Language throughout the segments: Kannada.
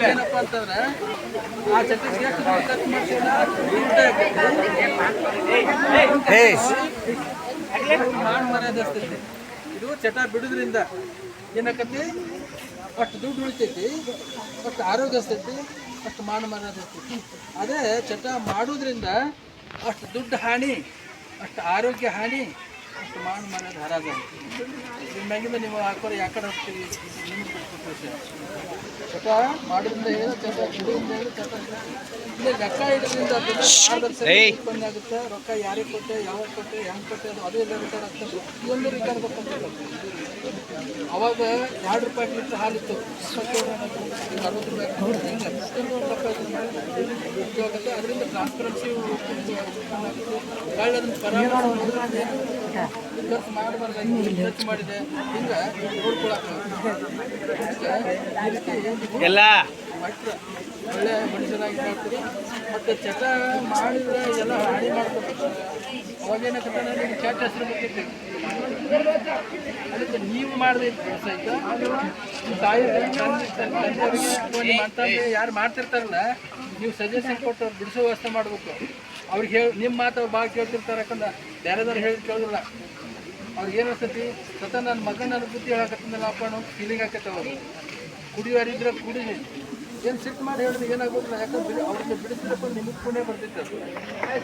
ಏನಪ್ಪ ಅಂತಂದ್ರೆ ಆ ಚಟಕ್ಕೆ ಖರ್ಚು ಮರ್ಯಾದೆ ಇದು ಚಟ ಬಿಡುದ್ರಿಂದ ಏನಕ್ಕತಿ ಅಷ್ಟು ದುಡ್ಡು ಉಳಿತೈತಿ, ಅಷ್ಟು ಆರೋಗ್ಯ ಹಸ್ತೈತಿ, ಅಷ್ಟು ಮಾನ ಮರ್ಯಾದೆ ಹಸ್ತೈತಿ. ಅದೇ ಚಟ ಮಾಡೋದ್ರಿಂದ ಅಷ್ಟು ದುಡ್ಡು ಹಾನಿ, ಅಷ್ಟು ಆರೋಗ್ಯ ಹಾನಿ, ಅಷ್ಟು ಮಾನ ಮರ್ಯಾದೆ ಹರಾಜ. ನಿಮ್ಮ ಮ್ಯಾಗಿಂದ ನೀವು ಹಾಕೋರು ಯಾಕಡೆ ಹೋಗ್ತೀವಿ ನಿಮ್ಗೆ ಬಿಟ್ಬಿಟ್ಟು ವಿಷಯ. ಚಟ ಮಾಡೋದ್ರಿಂದ ಏನು, ಚಟ ಬಿಡೋದ್ರಿಂದ ಏನು, ಚಟ ಇಲ್ಲಿ ಲೆಕ್ಕ ಇಡೋದ್ರಿಂದ ಉತ್ಪನ್ನ ಆಗುತ್ತೆ. ರೊಕ್ಕ ಯಾರಿಗೆ ಕೊಟ್ಟೆ, ಯಾವಾಗ ಕೊಟ್ಟೆ, ಹೆಂಗೆ ಕೊಟ್ಟೆ, ಅದು ಎಲ್ಲ ರಿಕಾರ್ಡ್ ಆಗ್ತದೆ. ಪ್ರತಿಯೊಂದು ರಿಕಾರ್ಡ್ ಗೊತ್ತಾಗ್ತದೆ. ಅವಾಗ 2 ರೂಪಾಯಿ ಲೀಟ್ರ್ ಹಾಲಿತ್ತು, 60 ರೂಪಾಯಿ ಹಿಂಗೆ ಆಗುತ್ತೆ. ಅದರಿಂದ ಟ್ರಾನ್ಸ್ಪರೆನ್ಸಿ ಅದನ್ನು ಖರ್ಚು ಮಾಡಬಾರ್ದು, ಖರ್ಚು ಮಾಡಿದೆ ಹಿಂಗೆ ನೋಡ್ಕೊಳಕ್ಕೆ ಮಟ್ರ ಒಳ್ಳೆ ಮನುಷ್ಯರಾಗಿ ಮಾಡ್ತೀರಿ. ಮತ್ತು ಚಟ ಮಾಡಿದ್ರೆ ಎಲ್ಲ ಹಾನಿ ಮಾಡ್ಕೊಡ್ತಾರೆ. ಅವಾಗೇನಕ್ಕೆ ನಿಮ್ಗೆ ಕೆಟ್ಟ ಹೆಸರು ಬರ್ತೈತಿ. ಅದಕ್ಕೆ ನೀವು ಮಾಡದೆ ಸಹಿತ ನಿಮ್ಮ ತಾಯಿ ತಂದೆಯವರಿಗೆ ಅಥವಾ ನಿಮ್ಮ ಅಂತಂದ್ರೆ ಯಾರು ಮಾಡ್ತಿರ್ತಾರಲ್ಲ, ನೀವು ಸಜೆಷನ್ ಕೊಟ್ಟು ಅವ್ರು ಬಿಡಿಸೋ ವ್ಯವಸ್ಥೆ ಮಾಡಬೇಕು. ಅವ್ರಿಗೆ ಹೇಳಿ ನಿಮ್ಮ ಮಾತು ಭಾಳ ಕೇಳ್ತಿರ್ತಾರೆ. ಯಾಕಂದ್ರೆ ಬೇರೆದವ್ರು ಹೇಳಿ ಕೇಳೋದಿಲ್ಲ. ಅವ್ರಿಗೆ ಏನು ಅನ್ಸತಿ, ಸ್ವತಃ ನನ್ನ ಮಗನ ನನ್ನ ಬುದ್ಧಿ ಹೇಳಕತ್ತಿಂದಲ್ಲ ಅಪ್ಪ ಅನ್ನೋ ಫೀಲಿಂಗ್ ಆಕೈತೆ. ಅವರು ಕುಡಿಯೋರಿದ್ರೆ ಕುಡಿದು ಏನು ಸಿಟ್ಟು ಮಾಡಿ ಹೇಳಿದ್ರೆ ಏನಾಗೋದಿಲ್ಲ. ಯಾಕಂದ್ರೆ ಅವ್ರಿಗೆ ಬಿಡಿಸಿದ್ರಪ್ಪ ನಿಮಗೆ ಪುಣ್ಯ ಬರ್ತಿತ್ತು.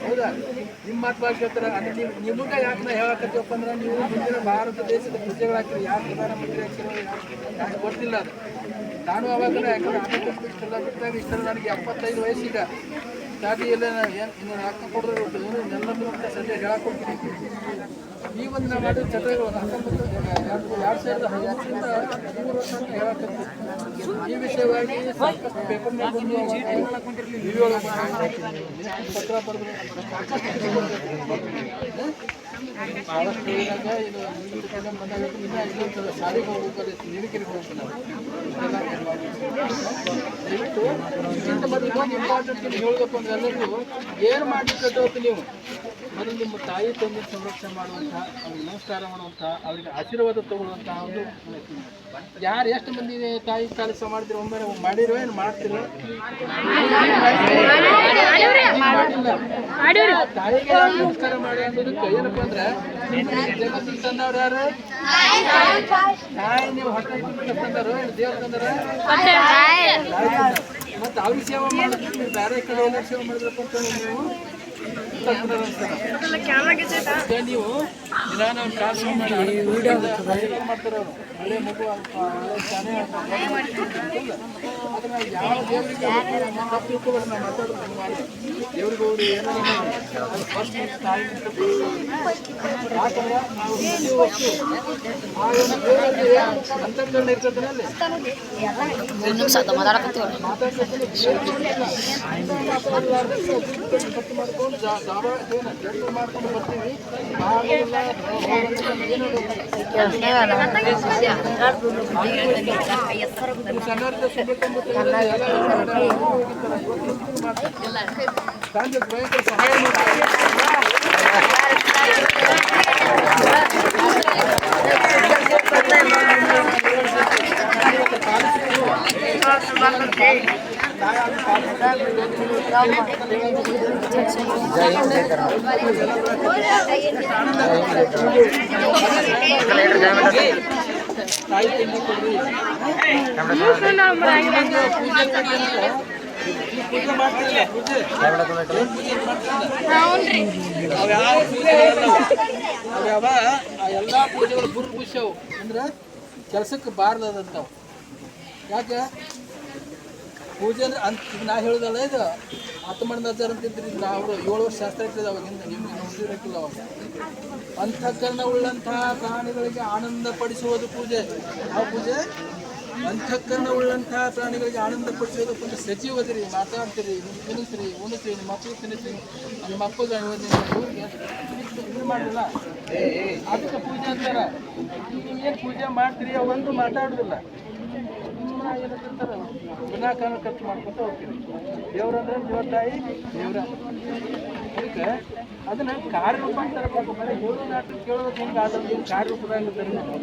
ಹೌದಾ? ನಿಮ್ಮ ಮಾತು ಭಾಳ ಕೇಳ್ತಾರೆ. ಅಂದರೆ ನೀವು ನಿಮಗೆ ಯಾಕೆ ನಾ ಹೇಳಕತ್ತೀವಪ್ಪ ಅಂದ್ರೆ, ನೀವು ಮುಂದಿನ ಭಾರತ ದೇಶದ ಪ್ರಜೆಗಳಾಗ್ತೀರಿ. ಯಾರು ಪ್ರಧಾನಮಂತ್ರಿ ಆಗ್ತಿರೋ ಯಾಕೆ ಗೊತ್ತಿಲ್ಲ. ಅದು ನಾನು ಅವಾಗ ಯಾಕಂದ್ರೆ ಆಟೋಲ್ಲ ಬಿಟ್ಟಾಗ ಇಷ್ಟೆಲ್ಲ ನನಗೆ 75 ವಯಸ್ಸೀಗ ದಾಟಿ ಎಲ್ಲ ಏನು ಇನ್ನು ಹಾಕಿ ಕೊಡೋರು ಎಲ್ಲರೂ ಅಂತ ಸದ್ಯ ಹೇಳಕ್ಕೊಡ್ತೀನಿ. ಈ ಒಂದು ನಾವು ಮಾಡಿದ ಚಟಗಳು 2010ರಿಂದ 13 ವರ್ಷ ಅಂತ ಹೇಳಕತ್ತೀವಿ. ಈ ವಿಷಯವಾಗಿ ಸಾಕಷ್ಟು ಪೇಪರ್ನಾಗ ಬಂದು ಪತ್ರ ಬರೆದು ಭಾಳಷ್ಟು ಇವಾಗ ಇದು ಬಂದಾಗ ಇನ್ನೂ ಶಾಲೆಗೆ ಹೋಗ್ಬೇಕಾದ್ರೆ ನಿರಿಕೆರಿಗೆ ಹೋಗ್ಬೇಕು. ದಯವಿಟ್ಟು ಇದಕ್ಕಿಂತ ಮೊದಲು ಒಂದು ಇಂಪಾರ್ಟೆಂಟ್ ಹೇಳಬೇಕು ಅಂದ್ರೆ ಎಲ್ಲರಿಗೂ ಏನು ಮಾಡಲಿಕ್ಕೆ ನೀವು ಮೊದಲು ನಿಮ್ಮ ತಾಯಿ ತಂದೆ ಸಂರಕ್ಷಣೆ ಮಾಡುವಂಥ, ಅವ್ರಿಗೆ ನಮಸ್ಕಾರ ಮಾಡುವಂಥ, ಅವರಿಗೆ ಆಶೀರ್ವಾದ ತಗೊಳ್ಳುವಂಥ ಒಂದು ಯಾರು ಎಷ್ಟು ಮಂದಿ ತಾಯಿ ಕೆಲಸ ಮಾಡ್ತೀರೋ ಒಮ್ಮೆ ಮಾಡಿರೋ ಏನು ಮಾಡ್ತಿರೋ ತಾಯಿಗೆ ನಮಸ್ಕಾರ ಮಾಡಿ ಅನ್ನೋದಕ್ಕೆ ಏನಪ್ಪ ಅಂದ್ರೆ ಜಗತ್ತಿಗೆ ತಂದವ್ರು ಯಾರು? ತಾಯಿ. ನೀವು ಹೊಟ್ಟೆ ತಂದರು ದೇವ್ರು ತಂದಾರ ಮತ್ತು ಅವ್ರಿಗೆ ಸೇವೆ ಮಾಡೋದು. ನೀವು ಬೇರೆ ಕಡೆ ಎಲ್ಲ ಸೇವೆ ಮಾಡಿದ್ರಪ್ಪ ಅಂತ ನೀವು ನೀವು ನಿಧಾನ ಕಾಸು ಮಾಡ್ತಾರೆ. ಅವರು ಹಳೆ ಮಗು ತಾನೇ ಅದನ್ನ ಯಾವ ದೇವರಿಗೆ ತಿಳ್ಕೊಬೇಡ. ನಾವು ಮಾತಾಡೋದು ಮಾಡಿ ದೇವ್ರಿಗೆ ಹೋಗಿ ಏನೋ ಫಸ್ಟ್ ತಾಯಿ ಯಾಕಂದ್ರೆ ನಾವು ಅಂತರ್ಜಲ ಇರ್ತದೆ ಅಲ್ಲಿ ಮಾಡ್ಕೊಂಡು ಮಾಡ್ಕೊಂಡು ಬರ್ತೀವಿ. ಭಯಂಕರ ಸಹಾಯ ತಾಯಿ ತಂದೆ ಕೊಡ್ರಿ. ಪೂಜೆ ಮಾಡ್ತಿರಲ್ಲ, ಪೂಜೆ ಅವ್ಯಾವ ಆ ಎಲ್ಲ ಪೂಜೆಗಳು ಗುರುಪುಷ್ಯವು ಅಂದ್ರೆ ಕೆಲಸಕ್ಕೆ ಬಾರ್ದಂಥವು. ಯಾಕೆ ಪೂಜೆ ಅಂದ್ರೆ ಅಂತ ನಾ ಹೇಳೋದಲ್ಲ, ಇದು ಆತ್ಮಣ್ಣದಾಚಾರ ಅಂತಿದ್ರಿ. ನಾವು 7 ವರ್ಷ ಶಾಸ್ತ್ರ ಇರ್ತದೆ ಅವಾಗಿಂದ, ನಿಮ್ಗೆ ನೋಡಿರಕ್ಕಿಲ್ಲ. ಅವಾಗ ಅಂತಃಕರಣ ಉಳ್ಳಂತಹ ಪ್ರಾಣಿಗಳಿಗೆ ಆನಂದ ಪಡಿಸುವುದು ಪೂಜೆ. ಯಾವ ಪೂಜೆ? ಅಂತಃಕರಣ ಉಳ್ಳಂತಹ ಪ್ರಾಣಿಗಳಿಗೆ ಆನಂದ ಪಡಿಸೋದು ಪೂಜೆ. ಸಜೀವದಿರಿ, ಮಾತಾಡ್ತೀರಿ, ತಿನ್ನಿಸ್ರಿ, ಉಣಿಸ್ರಿ, ನಿಮ್ಮ ಮಕ್ಕಳು ತಿನ್ನಿಸ್ರಿ, ನಿಮ್ಮ ಮಕ್ಕಳು ಊರಿಗೆ ಇದು ಮಾಡಿಲ್ಲ ಅದಕ್ಕೆ ಪೂಜೆ ಅಂತಾರೆ. ನೀವೇನು ಪೂಜೆ ಮಾಡ್ತೀರಿ ಅವಂದು ಮಾತಾಡೋದಿಲ್ಲ. ವಿನಾಕಾರಣ ಖರ್ಚು ಮಾಡ್ಕೊತ ಹೋಗ್ತೀವಿ. ದೇವ್ರಂದ್ರೆ ಜೀವ ತಾಯಿ ದೇವ್ರ ಅದಕ್ಕೆ ಅದನ್ನ ಕಾರ್ಯರೂಪಾಂತರ ಬರೀ ಹೇಳೋ ನಾಟಕ ಕೇಳೋದು ಹೆಂಗೆ ಅದೊಂದು ಕಾರ್ಯರೂಪದಾಗ ತರಬೇಕು.